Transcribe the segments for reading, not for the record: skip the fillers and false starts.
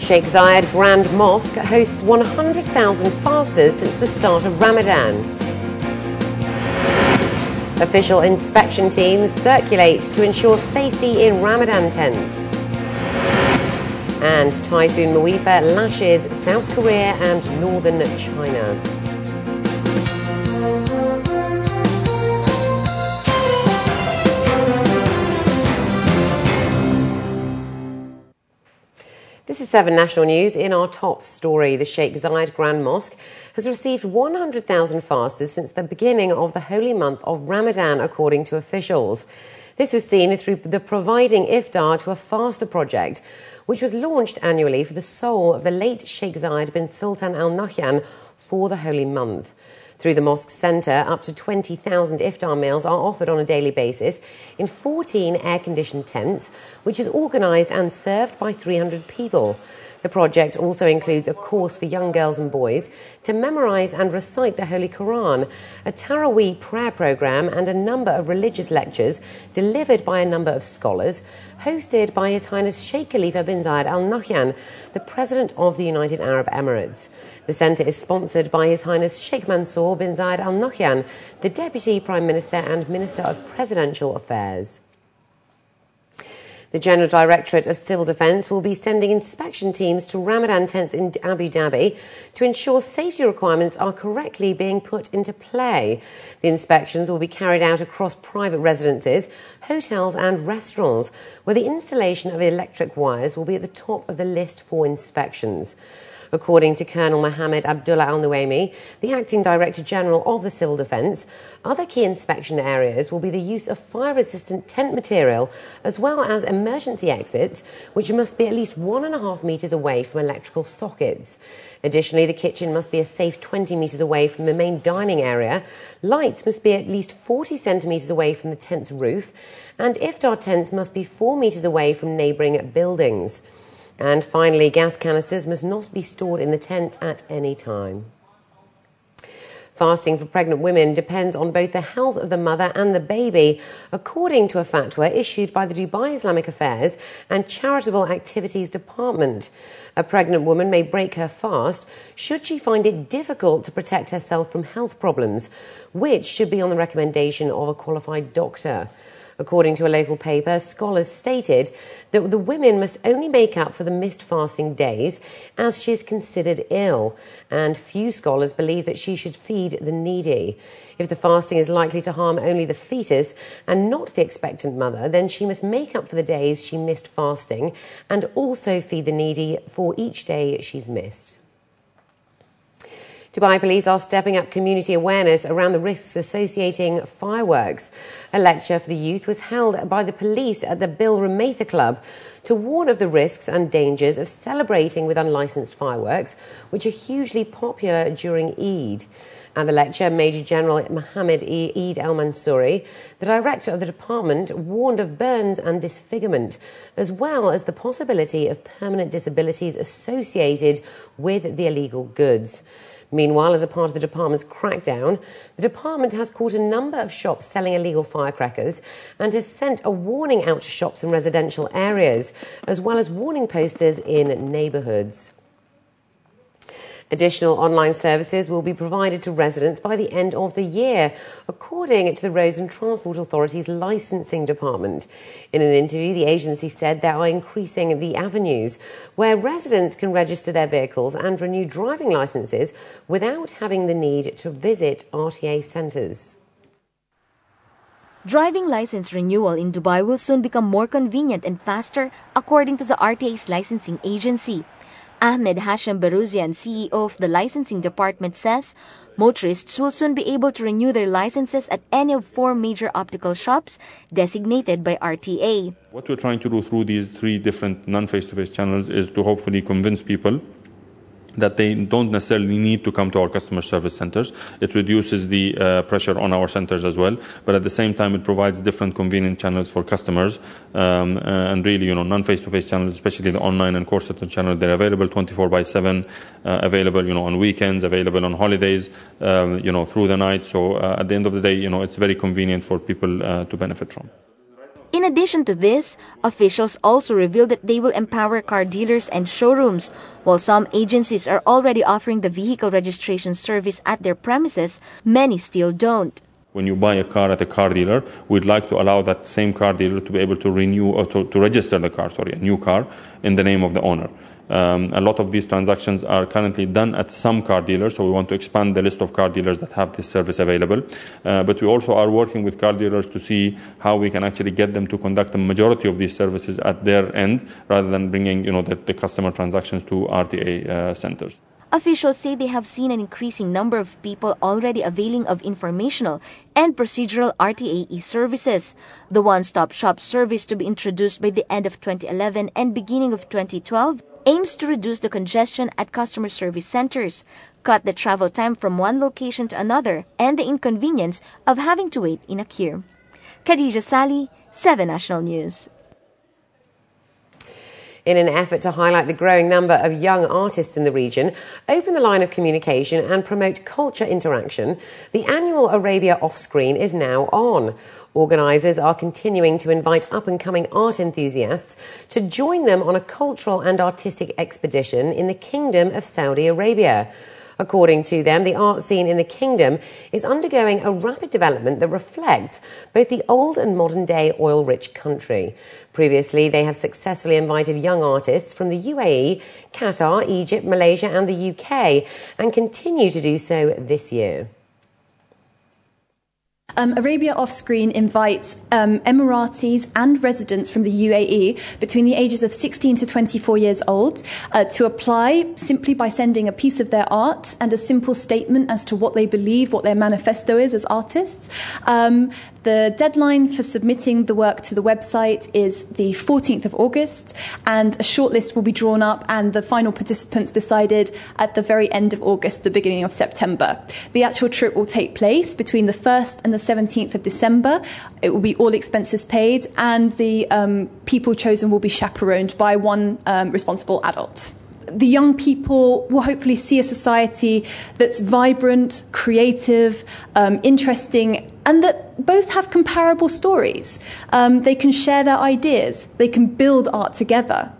Sheikh Zayed Grand Mosque hosts 100,000 fasters since the start of Ramadan. Official inspection teams circulate to ensure safety in Ramadan tents. And Typhoon Muifa lashes South Korea and northern China. This is 7 National News. In our top story, the Sheikh Zayed Grand Mosque has received 100,000 fasters since the beginning of the holy month of Ramadan, according to officials. This was seen through the Providing Iftar to a Faster project, which was launched annually for the soul of the late Sheikh Zayed bin Sultan Al Nahyan for the holy month. Through the mosque centre, up to 20,000 iftar meals are offered on a daily basis in 14 air-conditioned tents, which is organised and served by 300 people. The project also includes a course for young girls and boys to memorise and recite the Holy Quran, a Taraweeh prayer programme and a number of religious lectures delivered by a number of scholars, hosted by His Highness Sheikh Khalifa bin Zayed Al Nahyan, the President of the United Arab Emirates. The centre is sponsored by His Highness Sheikh Mansour bin Zayed Al Nahyan, the Deputy Prime Minister and Minister of Presidential Affairs. The General Directorate of Civil Defence will be sending inspection teams to Ramadan tents in Abu Dhabi to ensure safety requirements are correctly being put into play. The inspections will be carried out across private residences, hotels and restaurants, where the installation of electric wires will be at the top of the list for inspections. According to Colonel Mohammed Abdullah Al-Nuaimi, the Acting Director General of the Civil Defence, other key inspection areas will be the use of fire-resistant tent material as well as emergency exits, which must be at least 1.5 metres away from electrical sockets. Additionally, the kitchen must be a safe 20 metres away from the main dining area, lights must be at least 40 centimetres away from the tent's roof, and iftar tents must be 4 metres away from neighbouring buildings. And finally, gas canisters must not be stored in the tents at any time. Fasting for pregnant women depends on both the health of the mother and the baby, according to a fatwa issued by the Dubai Islamic Affairs and Charitable Activities Department. A pregnant woman may break her fast should she find it difficult to protect herself from health problems, which should be on the recommendation of a qualified doctor. According to a local paper, scholars stated that the women must only make up for the missed fasting days as she is considered ill, and few scholars believe that she should feed the needy. If the fasting is likely to harm only the fetus and not the expectant mother, then she must make up for the days she missed fasting and also feed the needy for each day she's missed. Dubai police are stepping up community awareness around the risks associating fireworks. A lecture for the youth was held by the police at the Bil Rumaitha Club to warn of the risks and dangers of celebrating with unlicensed fireworks, which are hugely popular during Eid. At the lecture, Major General Mohammed Eid Al Mansouri, the director of the department, warned of burns and disfigurement, as well as the possibility of permanent disabilities associated with the illegal goods. Meanwhile, as a part of the department's crackdown, the department has caught a number of shops selling illegal firecrackers and has sent a warning out to shops in residential areas, as well as warning posters in neighbourhoods. Additional online services will be provided to residents by the end of the year, according to the Roads and Transport Authority's licensing department. In an interview, the agency said they are increasing the avenues where residents can register their vehicles and renew driving licenses without having the need to visit RTA centres. Driving license renewal in Dubai will soon become more convenient and faster, according to the RTA's licensing agency. Ahmed Hashim Baruzian, CEO of the licensing department, says motorists will soon be able to renew their licenses at any of 4 major optical shops designated by RTA. What we're trying to do through these 3 different non-face-to-face channels is to hopefully convince people that they don't necessarily need to come to our customer service centers. It reduces the pressure on our centers as well, but at the same time it provides different convenient channels for customers, and really, non-face-to-face channels, especially the online and core center channel, they're available 24/7, available, on weekends, available on holidays, through the night. So at the end of the day, it's very convenient for people to benefit from. In addition to this, officials also revealed that they will empower car dealers and showrooms. While some agencies are already offering the vehicle registration service at their premises, many still don't. When you buy a car at a car dealer, we'd like to allow that same car dealer to be able to renew or to register the car, a new car, in the name of the owner. A lot of these transactions are currently done at some car dealers, so we want to expand the list of car dealers that have this service available. But we also are working with car dealers to see how we can actually get them to conduct the majority of these services at their end, rather than bringing the customer transactions to RTA centers. Officials say they have seen an increasing number of people already availing of informational and procedural RTA e-services. The one-stop shop service, to be introduced by the end of 2011 and beginning of 2012, aims to reduce the congestion at customer service centers, cut the travel time from one location to another, and the inconvenience of having to wait in a queue. Khadija Sali, 7 National News. In an effort to highlight the growing number of young artists in the region, open the line of communication and promote culture interaction, the annual Arabia Off-Screen is now on. Organisers are continuing to invite up-and-coming art enthusiasts to join them on a cultural and artistic expedition in the Kingdom of Saudi Arabia. According to them, the art scene in the kingdom is undergoing a rapid development that reflects both the old and modern-day oil-rich country. Previously, they have successfully invited young artists from the UAE, Qatar, Egypt, Malaysia and the UK, and continue to do so this year. Arabia Off-Screen invites Emiratis and residents from the UAE between the ages of 16 to 24 years old to apply simply by sending a piece of their art and a simple statement as to what they believe, what their manifesto is as artists. The deadline for submitting the work to the website is the 14th of August, and a shortlist will be drawn up and the final participants decided at the very end of August, the beginning of September. The actual trip will take place between the 1st and the 17th of December. It will be all expenses paid, and the people chosen will be chaperoned by one responsible adult. The young people will hopefully see a society that's vibrant, creative, interesting, and that both have comparable stories. They can share their ideas. They can build art together.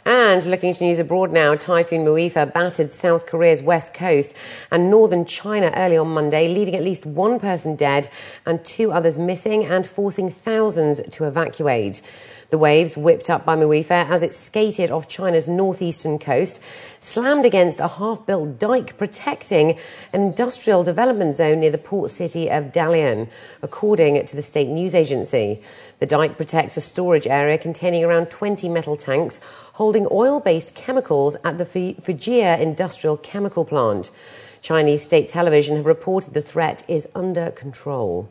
And looking to news abroad now, Typhoon Muifa battered South Korea's west coast and northern China early on Monday, leaving at least one person dead and 2 others missing and forcing thousands to evacuate. The waves, whipped up by Muifa as it skated off China's northeastern coast, slammed against a half-built dike protecting an industrial development zone near the port city of Dalian, according to the state news agency. The dike protects a storage area containing around 20 metal tanks holding oil-based chemicals at the Fujia industrial chemical plant. Chinese state television have reported the threat is under control.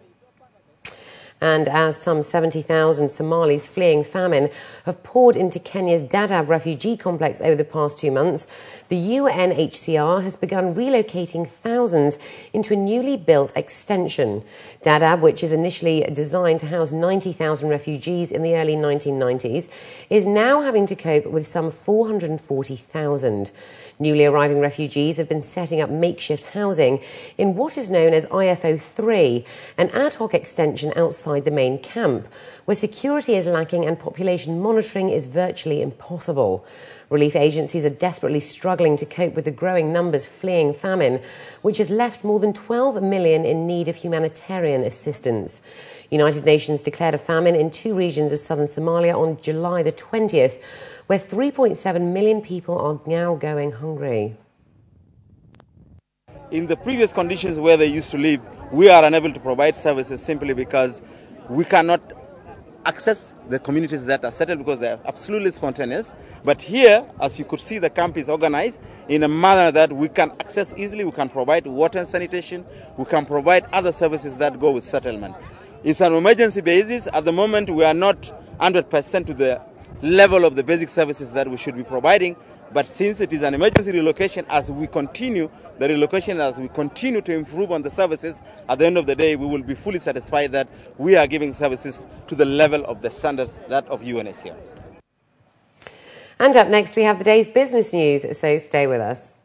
And as some 70,000 Somalis fleeing famine have poured into Kenya's Dadaab refugee complex over the past 2 months, the UNHCR has begun relocating thousands into a newly built extension. Dadaab, which is initially designed to house 90,000 refugees in the early 1990s, is now having to cope with some 440,000. Newly arriving refugees have been setting up makeshift housing in what is known as IFO3, an ad hoc extension outside the main camp, where security is lacking and population monitoring is virtually impossible. Relief agencies are desperately struggling to cope with the growing numbers fleeing famine, which has left more than 12 million in need of humanitarian assistance. United Nations declared a famine in 2 regions of southern Somalia on July the 20th, where 3.7 million people are now going hungry. In the previous conditions where they used to live, we are unable to provide services simply because we cannot access the communities that are settled because they are absolutely spontaneous. But here, as you could see, the camp is organized in a manner that we can access easily. We can provide water and sanitation. We can provide other services that go with settlement. It's an emergency basis. At the moment, we are not 100% to the level of the basic services that we should be providing. But since it is an emergency relocation, as we continue the relocation, as we continue to improve on the services, at the end of the day, we will be fully satisfied that we are giving services to the level of the standards that of UNHCR. And up next, we have the day's business news, so stay with us.